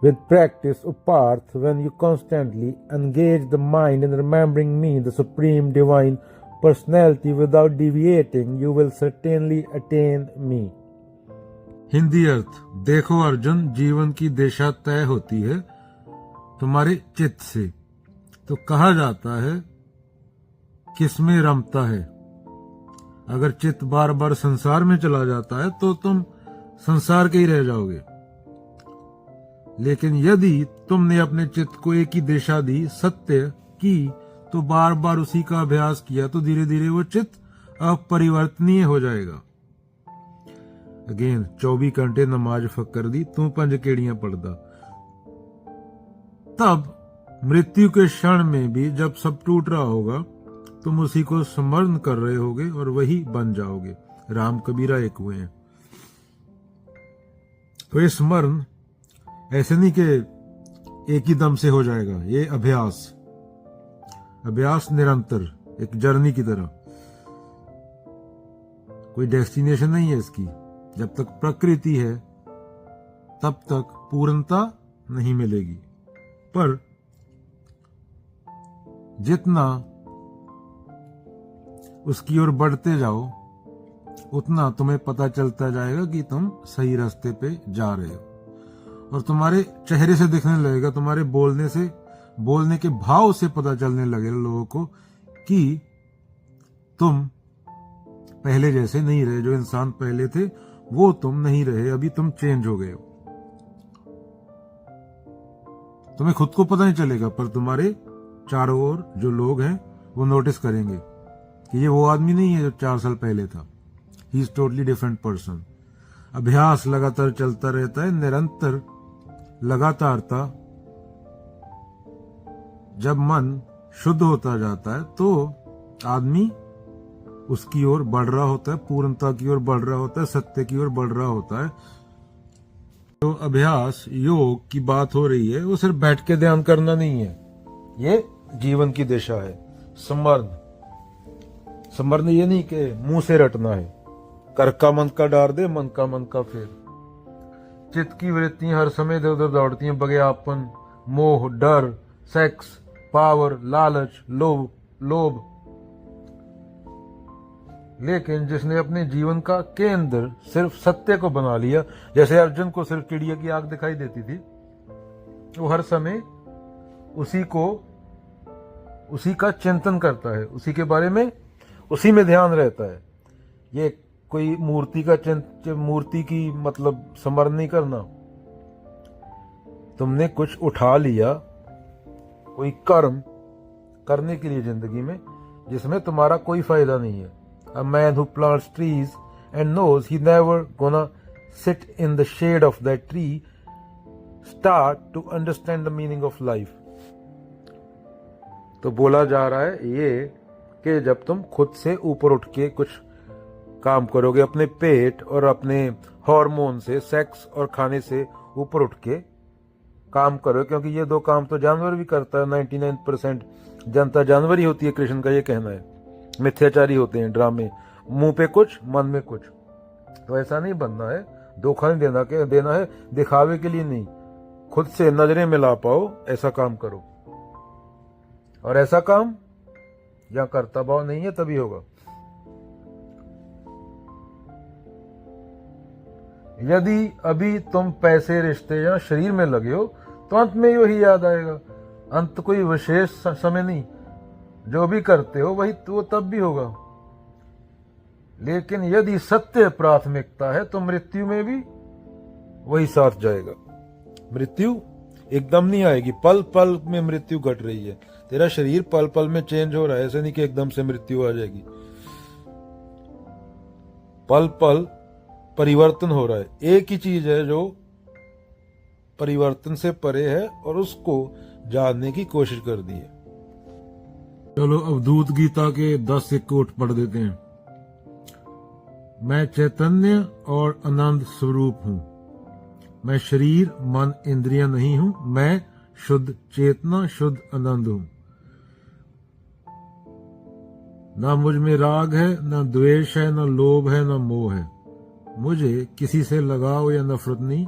With practice, O Parth, when you constantly engage the mind in remembering me, the Supreme Divine Personality, without deviating, you will certainly attain me. Hindi अर्थ। देखो अर्जुन, जीवन की दिशा तय होती है तुम्हारे चित्त से। तो कहा जाता है किसमें रमता है। अगर चित्त बार बार संसार में चला जाता है तो तुम संसार के ही रह जाओगे, लेकिन यदि तुमने अपने चित्त को एक ही दिशा दी, सत्य की, तो बार बार उसी का अभ्यास किया, तो धीरे धीरे वो चित्त अपरिवर्तनीय हो जाएगा। अगेन 24 घंटे नमाज फकर दी, तू 5 केड़ियां पढ़दा। तब मृत्यु के क्षण में भी जब सब टूट रहा होगा, तुम उसी को स्मरण कर रहे होगे और वही बन जाओगे। राम कबीरा एक हुए हैं। तो ये स्मरण ऐसे नहीं कि एक ही दम से हो जाएगा, ये अभ्यास निरंतर, एक जर्नी की तरह। कोई डेस्टिनेशन नहीं है इसकी। जब तक प्रकृति है तब तक पूर्णता नहीं मिलेगी, पर जितना उसकी ओर बढ़ते जाओ उतना तुम्हें पता चलता जाएगा कि तुम सही रास्ते पे जा रहे हो, और तुम्हारे चेहरे से दिखने लगेगा, तुम्हारे बोलने के भाव से पता चलने लगेगा लोगों को कि तुम पहले जैसे नहीं रहे। जो इंसान पहले थे वो तुम नहीं रहे, अभी तुम चेंज हो गए हो। तुम्हें खुद को पता नहीं चलेगा, पर तुम्हारे चारों ओर जो लोग हैं वो नोटिस करेंगे कि ये वो आदमी नहीं है जो 4 साल पहले था। He is totally different person. अभ्यास लगातार चलता रहता है, निरंतर लगातारता। जब मन शुद्ध होता जाता है तो आदमी उसकी ओर बढ़ रहा होता है, पूर्णता की ओर बढ़ रहा होता है, सत्य की ओर बढ़ रहा होता है। तो अभ्यास योग की बात हो रही है, वो सिर्फ बैठ के ध्यान करना नहीं है, ये जीवन की दिशा है। समर्ण ये नहीं कि मुंह से रटना है, कर का मन का डार दे, मन का फेर। चित्त की वृत्तियां हर समय इधर उधर दौड़ती हैं। बगैयापन, मोह, डर, सेक्स, पावर, लालच, लोभ। लेकिन जिसने अपने जीवन का केंद्र सिर्फ सत्य को बना लिया, जैसे अर्जुन को सिर्फ चिड़िया की आंख दिखाई देती थी, वो हर समय उसी का चिंतन करता है, उसी के बारे में, उसी में ध्यान रहता है। ये कोई मूर्ति की मतलब स्मरण नहीं करना। तुमने कुछ उठा लिया, कोई कर्म करने के लिए जिंदगी में, जिसमें तुम्हारा कोई फायदा नहीं है। A man who plants trees and knows he never gonna sit in the shade of that tree start to understand the meaning of life. तो बोला जा रहा है ये कि जब तुम खुद से ऊपर उठ के कुछ काम करोगे, अपने पेट और अपने हार्मोन से, सेक्स और खाने से ऊपर उठ के काम करो, क्योंकि ये 2 काम तो जानवर भी करता है। 99% जनता जानवर ही होती है, कृष्ण का ये कहना है। मिथ्याचारी होते हैं, ड्रामे, मुंह पे कुछ मन में कुछ। तो ऐसा नहीं बनना है, धोखा नहीं देना है, दिखावे के लिए नहीं। खुद से नजरें मिला पाओ, ऐसा काम करो। और ऐसा काम जहां कर्ता भाव नहीं है तभी होगा। यदि अभी तुम पैसे, रिश्ते या शरीर में लगे हो तो अंत में वही याद आएगा। अंत कोई विशेष समय नहीं, जो भी करते हो वही तो तब भी होगा। लेकिन यदि सत्य प्राथमिकता है तो मृत्यु में भी वही साथ जाएगा। मृत्यु एकदम नहीं आएगी, पल पल में मृत्यु घट रही है। तेरा शरीर पल पल में चेंज हो रहा है, ऐसे नहीं कि एकदम से मृत्यु आ जाएगी। पल पल परिवर्तन हो रहा है। एक ही चीज है जो परिवर्तन से परे है और उसको जानने की कोशिश कर दी है। चलो अवधूत गीता के 10 एक कोट पढ़ देते हैं। मैं चैतन्य और आनंद स्वरूप हूं। मैं शरीर, मन, इंद्रियां नहीं हूं। मैं शुद्ध चेतना, शुद्ध आनंद हूं। ना मुझ में राग है, ना द्वेष है, ना लोभ है, ना मोह है। मुझे किसी से लगाव या नफरत नहीं।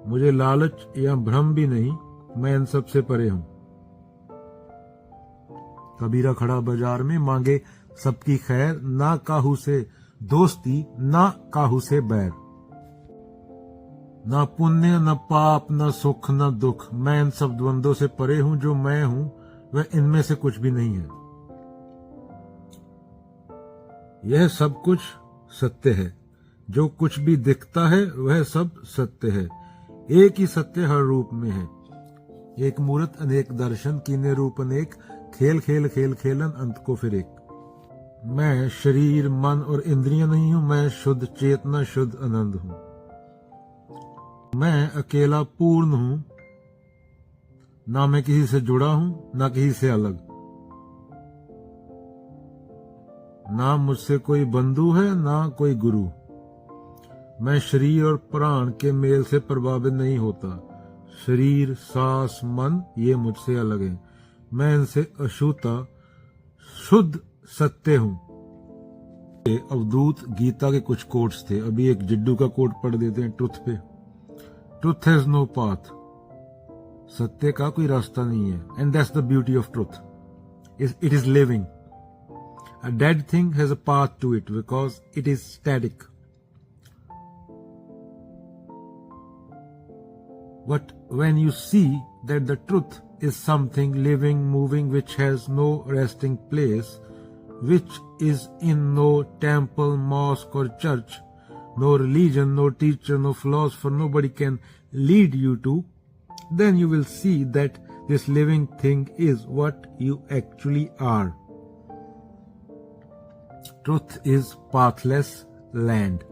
मुझे लालच या भ्रम भी नहीं, मैं इन सब से परे हूं। कबीरा खड़ा बाजार में, मांगे सबकी खैर, ना काहू से दोस्ती ना काहू से बैर। ना पुण्य न पाप न सुख न दुख, मैं इन सब द्वंद्वों से परे हूं। जो मैं हूं वह इनमें से कुछ भी नहीं है। यह सब कुछ सत्य है, जो कुछ भी दिखता है वह सब सत्य है। एक ही सत्य हर रूप में है, एक मूर्त अनेक दर्शन, कीने रूप अनेक, खेल खेल खेल खेलन अंत को फिर एक। मैं शरीर मन और इंद्रियां नहीं हूं, मैं शुद्ध चेतना शुद्ध आनंद हूं। मैं अकेला पूर्ण हूं, ना मैं किसी से जुड़ा हूं ना किसी से अलग, ना मुझसे कोई बंधु है ना कोई गुरु। मैं शरीर और प्राण के मेल से प्रभावित नहीं होता। शरीर सांस मन ये मुझसे अलग है, मैं इनसे अछूता शुद्ध सत्य हूं। अवधूत गीता के कुछ कोट्स थे, अभी एक जिड्डू का कोट पढ़ देते हैं ट्रुथ पे। ट्रुथ हैज नो पाथ, सत्य का कोई रास्ता नहीं है। And that's the beauty of truth, it is living. A dead thing has a path to it because it is static. But when you see that the truth is something living, moving, which has no resting place, which is in no temple, mosque or church, no religion, no teacher, no philosopher, nobody can lead you to, then you will see that this living thing is what you actually are. Truth is pathless land.